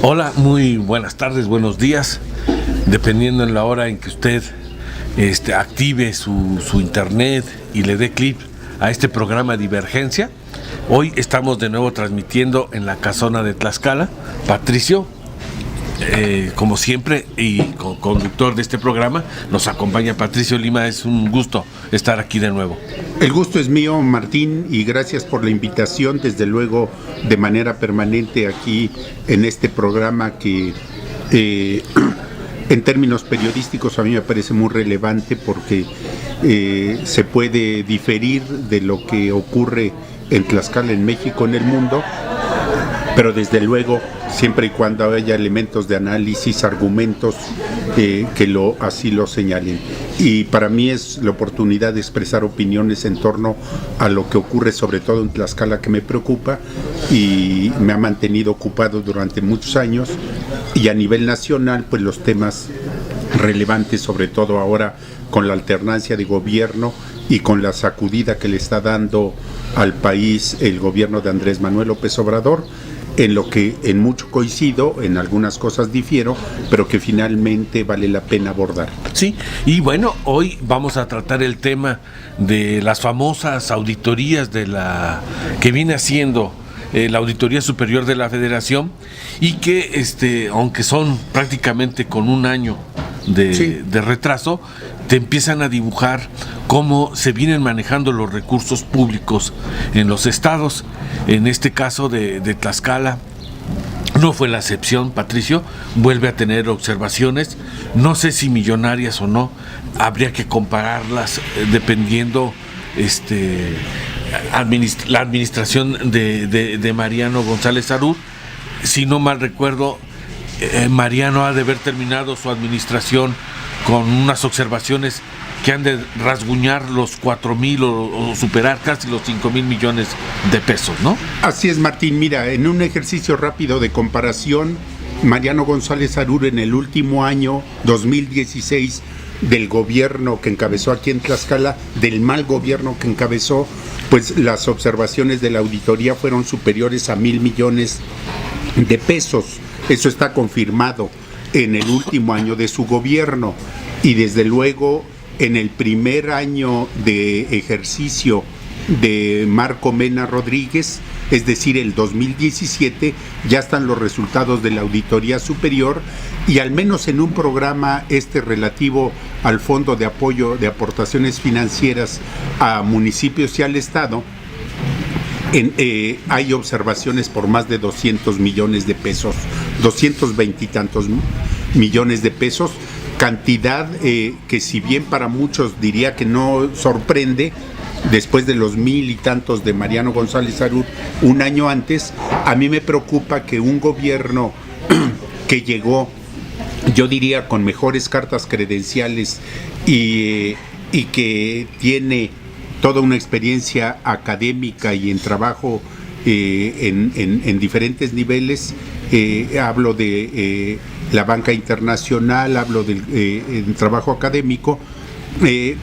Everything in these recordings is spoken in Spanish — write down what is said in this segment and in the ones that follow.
Hola, muy buenas tardes, buenos días, dependiendo en la hora en que usted active su internet y le dé clic a este programa Divergencia. Hoy estamos de nuevo transmitiendo en la casona de Tlaxcala. Patricio, como siempre, y conductor de este programa, nos acompaña Patricio Lima. Es un gusto estar aquí de nuevo. El gusto es mío, Martín, y gracias por la invitación, desde luego, de manera permanente aquí en este programa que en términos periodísticos a mí me parece muy relevante porque se puede diferir de lo que ocurre en Tlaxcala, en México, en el mundo, pero desde luego siempre y cuando haya elementos de análisis, argumentos que así lo señalen. Y para mí es la oportunidad de expresar opiniones en torno a lo que ocurre, sobre todo en Tlaxcala, que me preocupa y me ha mantenido ocupado durante muchos años, y a nivel nacional, pues los temas relevantes, sobre todo ahora con la alternancia de gobierno y con la sacudida que le está dando al país el gobierno de Andrés Manuel López Obrador, en lo que en mucho coincido, en algunas cosas difiero, pero que finalmente vale la pena abordar. Sí, y bueno, hoy vamos a tratar el tema de las famosas auditorías que viene haciendo la Auditoría Superior de la Federación, y que aunque son prácticamente con un año de retraso, te empiezan a dibujar cómo se vienen manejando los recursos públicos en los estados. En este caso de Tlaxcala no fue la excepción. Patricio vuelve a tener observaciones, no sé si millonarias o no, habría que compararlas dependiendo la administración de Mariano González Harur. Si no mal recuerdo, Mariano ha de haber terminado su administración con unas observaciones que han de rasguñar los 4,000 o superar casi los 5,000 millones de pesos, ¿no? Así es, Martín. Mira, en un ejercicio rápido de comparación, Mariano González Harur, en el último año, 2016, del gobierno que encabezó aquí en Tlaxcala, del mal gobierno que encabezó, pues las observaciones de la auditoría fueron superiores a 1,000 millones de pesos. Eso está confirmado en el último año de su gobierno, y desde luego en el primer año de ejercicio de Marco Mena Rodríguez, es decir, el 2017, ya están los resultados de la Auditoría Superior, y al menos en un programa relativo al Fondo de Apoyo de Aportaciones Financieras a municipios y al Estado, hay observaciones por más de 200 millones de pesos, 220 y tantos millones de pesos, cantidad que, si bien para muchos diría que no sorprende, después de los 1,000 y tantos de Mariano González Harur un año antes, a mí me preocupa que un gobierno que llegó, yo diría, con mejores cartas credenciales y que tiene toda una experiencia académica y en trabajo en diferentes niveles, hablo de la banca internacional, hablo del trabajo académico,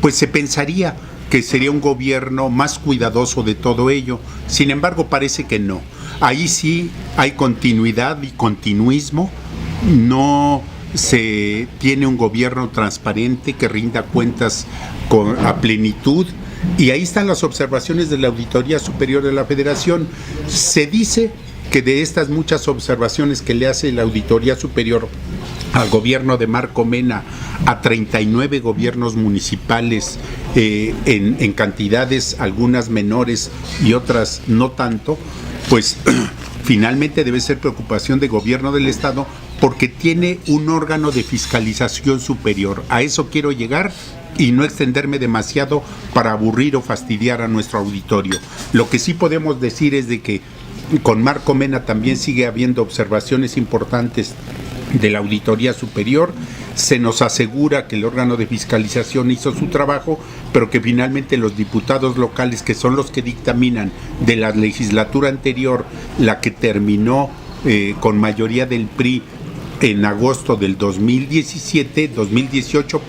pues se pensaría que sería un gobierno más cuidadoso de todo ello. Sin embargo, parece que no. Ahí sí hay continuidad y continuismo. No se tiene un gobierno transparente que rinda cuentas a plenitud. Y ahí están las observaciones de la Auditoría Superior de la Federación. Se dice que de estas muchas observaciones que le hace la Auditoría Superior al gobierno de Marco Mena, a 39 gobiernos municipales, en cantidades algunas menores y otras no tanto, pues finalmente debe ser preocupación de gobierno del Estado, porque tiene un órgano de fiscalización superior. A eso quiero llegar y no extenderme demasiado para aburrir o fastidiar a nuestro auditorio. Lo que sí podemos decir es de que con Marco Mena también sigue habiendo observaciones importantes de la Auditoría Superior. Se nos asegura que el órgano de fiscalización hizo su trabajo, pero que finalmente los diputados locales, que son los que dictaminan de la legislatura anterior, la que terminó con mayoría del PRI en agosto del 2018,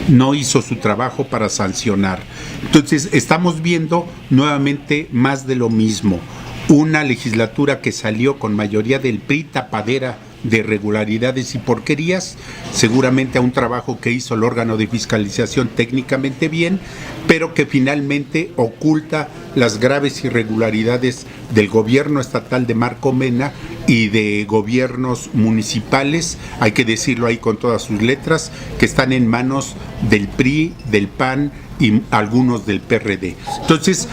no hizo su trabajo para sancionar. Entonces estamos viendo nuevamente más de lo mismo. una legislatura que salió con mayoría del PRI, tapadera de irregularidades y porquerías, seguramente a un trabajo que hizo el órgano de fiscalización técnicamente bien, pero que finalmente oculta las graves irregularidades del gobierno estatal de Marco Mena y de gobiernos municipales, hay que decirlo ahí con todas sus letras, que están en manos del PRI, del PAN y algunos del PRD. Entonces,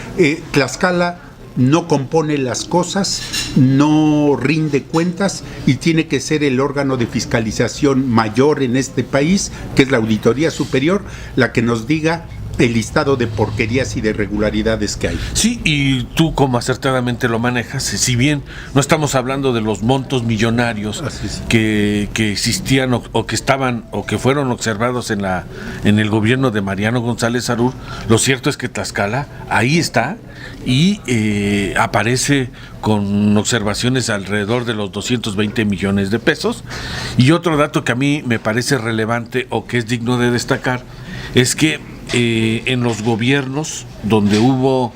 Tlaxcala no compone las cosas, no rinde cuentas y tiene que ser el órgano de fiscalización mayor en este país, que es la Auditoría Superior, la que nos diga el listado de porquerías y de irregularidades que hay. Sí, y tú como acertadamente lo manejas, si bien no estamos hablando de los montos millonarios que existían o que estaban o que fueron observados en el gobierno de Mariano González Arur, lo cierto es que Tlaxcala ahí está y aparece con observaciones alrededor de los 220 millones de pesos. Y otro dato que a mí me parece relevante o que es digno de destacar es que en los gobiernos donde hubo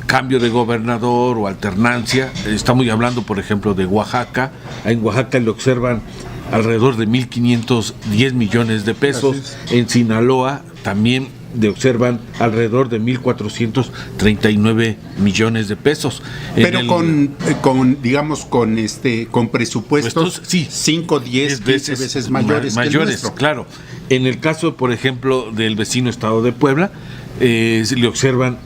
cambio de gobernador o alternancia, estamos hablando por ejemplo de Oaxaca, en Oaxaca le observan alrededor de 1.510 millones de pesos, en Sinaloa también le observan alrededor de 1.439 millones de pesos. Pero con presupuestos, sí, 5, 10, 15 veces mayores que el nuestro. Claro. En el caso, por ejemplo, del vecino estado de Puebla, le observan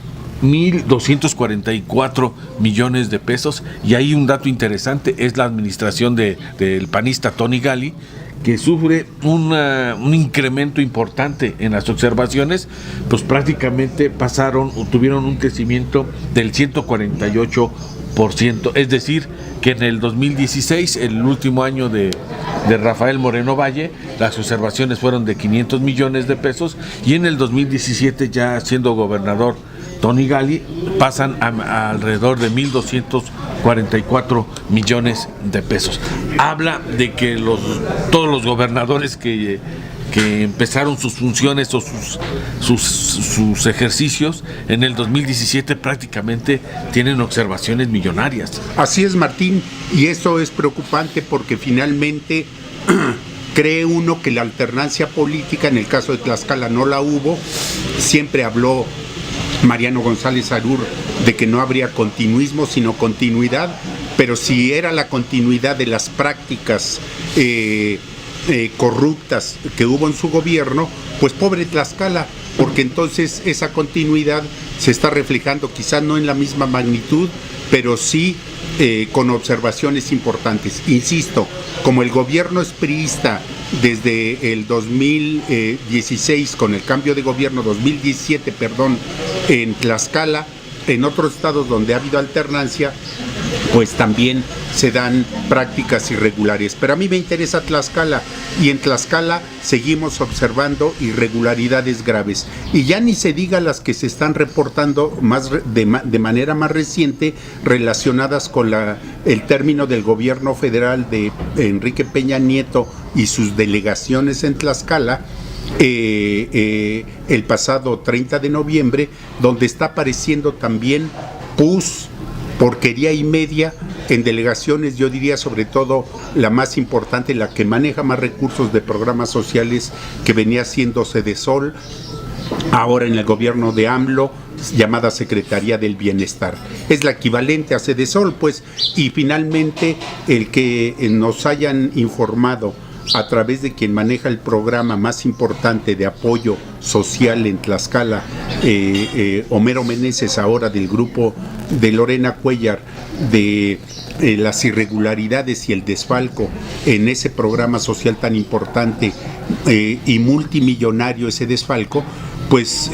1.244 millones de pesos, y hay un dato interesante, es la administración del panista Tony Gali, que sufre un incremento importante en las observaciones, pues prácticamente tuvieron un crecimiento del 148%, es decir, que en el 2016, el último año de Rafael Moreno Valle, las observaciones fueron de 500 millones de pesos, y en el 2017, ya siendo gobernador Tony Gali, pasan a alrededor de 1.244 millones de pesos. Habla de que todos los gobernadores que empezaron sus funciones o sus ejercicios en el 2017 prácticamente tienen observaciones millonarias. Así es, Martín, y eso es preocupante porque finalmente cree uno que la alternancia política, en el caso de Tlaxcala no la hubo, siempre habló Mariano González Arur de que no habría continuismo sino continuidad, pero si era la continuidad de las prácticas corruptas que hubo en su gobierno, pues pobre Tlaxcala, porque entonces esa continuidad se está reflejando quizás no en la misma magnitud, pero sí con observaciones importantes. Insisto, como el gobierno es priista desde el 2016, con el cambio de gobierno, 2017, perdón, en Tlaxcala, en otros estados donde ha habido alternancia, pues también se dan prácticas irregulares. Pero a mí me interesa Tlaxcala, y en Tlaxcala seguimos observando irregularidades graves. Y ya ni se diga las que se están reportando de manera más reciente, relacionadas con el término del gobierno federal de Enrique Peña Nieto y sus delegaciones en Tlaxcala, el pasado 30 de noviembre, donde está apareciendo también pus, porquería y media en delegaciones, yo diría sobre todo la más importante, la que maneja más recursos de programas sociales, que venía siendo Sedesol, ahora en el gobierno de AMLO, llamada Secretaría del Bienestar. Es la equivalente a Sedesol, pues, y finalmente el que nos hayan informado a través de quien maneja el programa más importante de apoyo social en Tlaxcala, Homero Meneses, ahora del grupo de Lorena Cuellar, de las irregularidades y el desfalco en ese programa social tan importante y multimillonario, ese desfalco, pues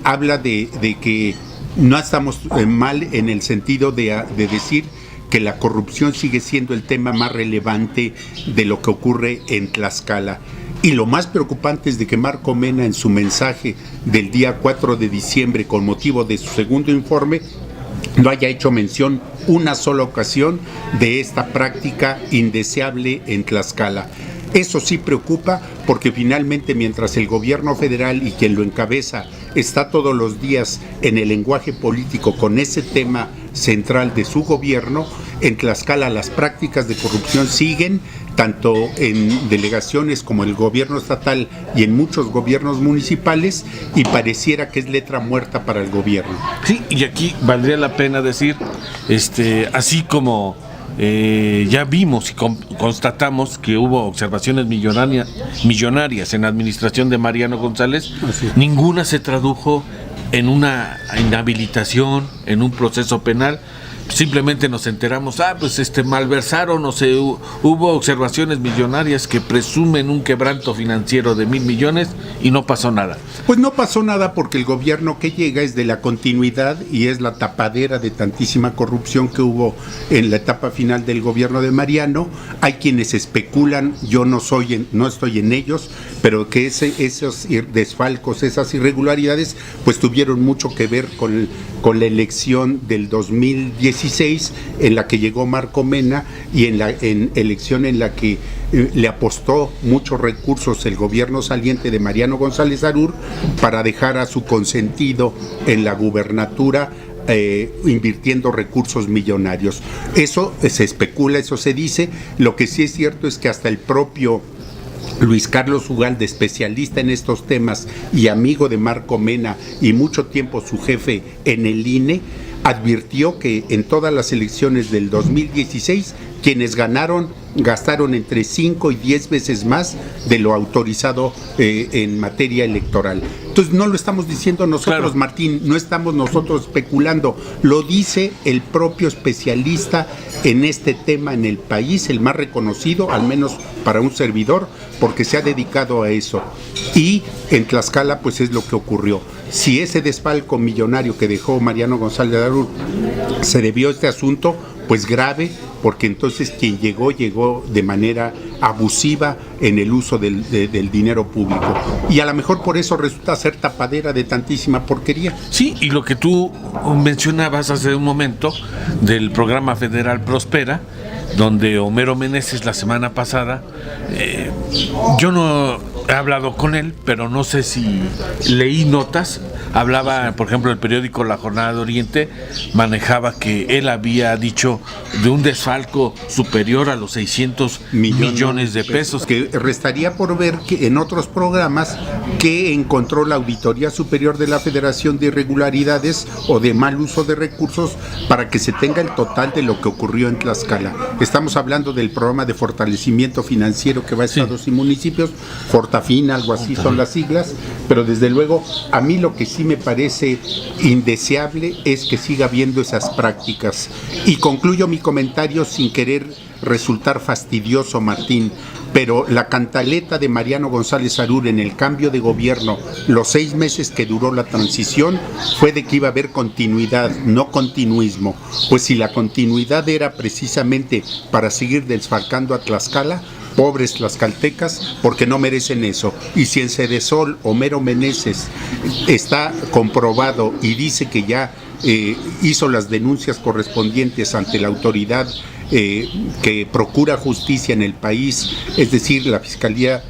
habla de que no estamos mal en el sentido de decir que la corrupción sigue siendo el tema más relevante de lo que ocurre en Tlaxcala. Y lo más preocupante es de que Marco Mena, en su mensaje del día 4 de diciembre con motivo de su segundo informe, no haya hecho mención una sola ocasión de esta práctica indeseable en Tlaxcala. Eso sí preocupa, porque finalmente, mientras el gobierno federal y quien lo encabeza está todos los días en el lenguaje político con ese tema central de su gobierno. En Tlaxcala las prácticas de corrupción siguen, tanto en delegaciones como en el gobierno estatal y en muchos gobiernos municipales, y pareciera que es letra muerta para el gobierno. Sí, y aquí valdría la pena decir, así como ya vimos y constatamos que hubo observaciones millonarias en la administración de Mariano González, ninguna se tradujo en una inhabilitación, en un proceso penal. Simplemente nos enteramos, malversaron, o se hubo observaciones millonarias que presumen un quebranto financiero de 1,000 millones y no pasó nada. Pues no pasó nada porque el gobierno que llega es de la continuidad y es la tapadera de tantísima corrupción que hubo en la etapa final del gobierno de Mariano. Hay quienes especulan, yo no estoy en ellos, pero que esos desfalcos, esas irregularidades, pues tuvieron mucho que ver con la elección del 2016, en la que llegó Marco Mena, y en elección en la que le apostó muchos recursos el gobierno saliente de Mariano González Arur para dejar a su consentido en la gubernatura, invirtiendo recursos millonarios. Eso se especula, eso se dice. Lo que sí es cierto es que hasta el propio Luis Carlos Ugalde, especialista en estos temas y amigo de Marco Mena y mucho tiempo su jefe en el INE, advirtió que en todas las elecciones del 2016 quienes ganaron gastaron entre 5 y 10 veces más de lo autorizado en materia electoral. Entonces no lo estamos diciendo nosotros, claro, Martín, no estamos nosotros especulando, lo dice el propio especialista en este tema en el país, el más reconocido, al menos para un servidor, porque se ha dedicado a eso. Y en Tlaxcala pues es lo que ocurrió. Si ese desfalco millonario que dejó Mariano González Arur se debió a este asunto, pues grave, porque entonces quien llegó de manera abusiva en el uso del dinero público. Y a lo mejor por eso resulta ser tapadera de tantísima porquería. Sí, y lo que tú mencionabas hace un momento del programa federal Prospera, donde Homero Meneses la semana pasada, yo no he hablado con él, pero no sé si leí notas, hablaba, por ejemplo, el periódico La Jornada de Oriente, manejaba que él había dicho de un desfalco superior a los 600 millones de pesos. Que restaría por ver que en otros programas que encontró la Auditoría Superior de la Federación de irregularidades o de mal uso de recursos para que se tenga el total de lo que ocurrió en Tlaxcala. Estamos hablando del programa de fortalecimiento financiero que va a estados y municipios, Fortafin, algo así son las siglas, pero desde luego a mí lo que sí me parece indeseable es que siga habiendo esas prácticas. Y concluyo mi comentario sin querer resultar fastidioso, Martín, pero la cantaleta de Mariano González Arur en el cambio de gobierno, los 6 meses que duró la transición, fue de que iba a haber continuidad, no continuismo. Pues si la continuidad era precisamente para seguir desfalcando a Tlaxcala, pobres tlaxcaltecas, porque no merecen eso. Y si en Sedesol Homero Meneses está comprobado y dice que ya hizo las denuncias correspondientes ante la autoridad que procura justicia en el país, es decir, la Fiscalía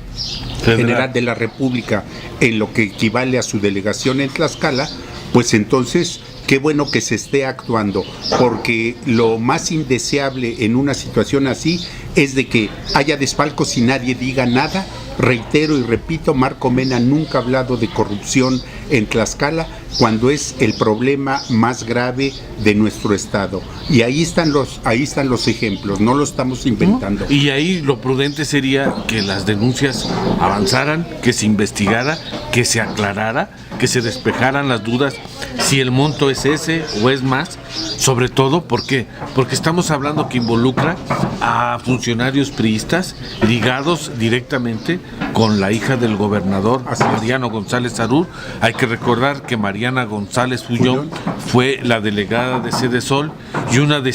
General de la República, en lo que equivale a su delegación en Tlaxcala, pues entonces qué bueno que se esté actuando, porque lo más indeseable en una situación así es de que haya desfalcos y nadie diga nada. Reitero y repito, Marco Mena nunca ha hablado de corrupción en Tlaxcala cuando es el problema más grave de nuestro estado. Y ahí están los ejemplos, no lo estamos inventando. Y ahí lo prudente sería que las denuncias avanzaran, que se investigara, que se aclarara, que se despejaran las dudas si el monto es ese o es más, sobre todo porque estamos hablando que involucra a funcionarios priistas ligados directamente con la hija del gobernador Mariano González Arur. Hay que recordar que Mariana González Fullón fue la delegada de Sedesol y una de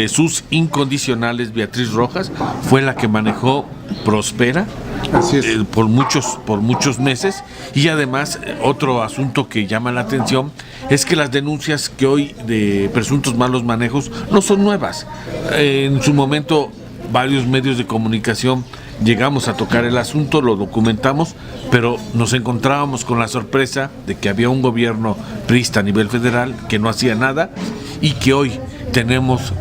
sus incondicionales, Beatriz Rojas, fue la que manejó Prospera. Así es. Por muchos meses. Y además otro asunto que llama la atención es que las denuncias que hoy de presuntos malos manejos no son nuevas. En su momento varios medios de comunicación llegamos a tocar el asunto, lo documentamos, pero nos encontrábamos con la sorpresa de que había un gobierno priista a nivel federal que no hacía nada, y que hoy tenemos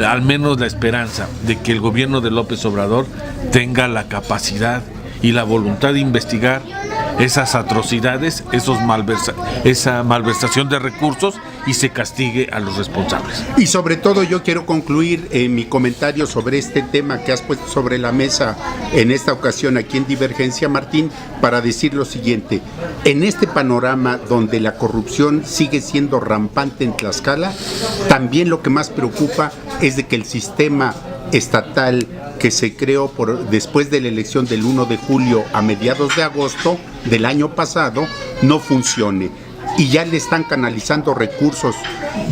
al menos la esperanza de que el gobierno de López Obrador tenga la capacidad y la voluntad de investigar esas atrocidades, esa malversación de recursos, y se castigue a los responsables. Y sobre todo yo quiero concluir mi comentario sobre este tema que has puesto sobre la mesa en esta ocasión aquí en Divergencia, Martín, para decir lo siguiente: en este panorama donde la corrupción sigue siendo rampante en Tlaxcala, también lo que más preocupa es de que el sistema estatal que se creó después de la elección del 1 de julio a mediados de agosto del año pasado no funcione. Y ya le están canalizando recursos,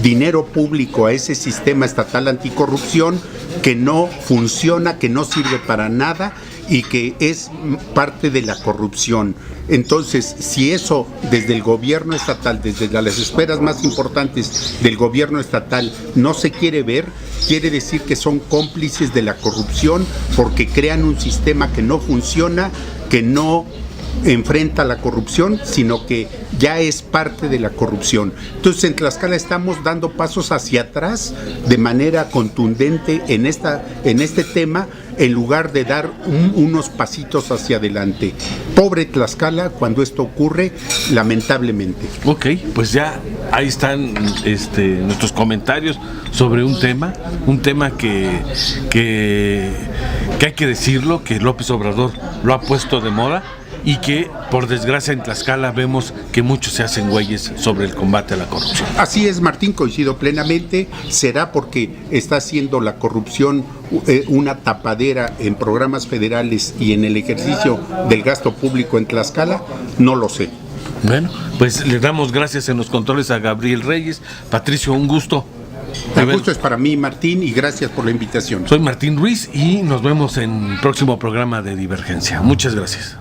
dinero público a ese sistema estatal anticorrupción que no funciona, que no sirve para nada y que es parte de la corrupción. Entonces, si eso desde el gobierno estatal, desde las esferas más importantes del gobierno estatal no se quiere ver, quiere decir que son cómplices de la corrupción porque crean un sistema que no funciona, que no enfrenta la corrupción, sino que ya es parte de la corrupción. Entonces en Tlaxcala estamos dando pasos hacia atrás de manera contundente en este tema, en lugar de dar unos pasitos hacia adelante. Pobre Tlaxcala cuando esto ocurre, lamentablemente. Ok, pues ya ahí están nuestros comentarios sobre un tema que hay que decirlo, que López Obrador lo ha puesto de moda, y que por desgracia en Tlaxcala vemos que muchos se hacen güeyes sobre el combate a la corrupción. Así es, Martín, coincido plenamente. Será porque está haciendo la corrupción una tapadera en programas federales y en el ejercicio del gasto público en Tlaxcala, no lo sé. Bueno, pues le damos gracias en los controles a Gabriel Reyes. Patricio, un gusto. El gusto es para mí, Martín, y gracias por la invitación. Soy Martín Ruiz y nos vemos en el próximo programa de Divergencia. Muchas gracias.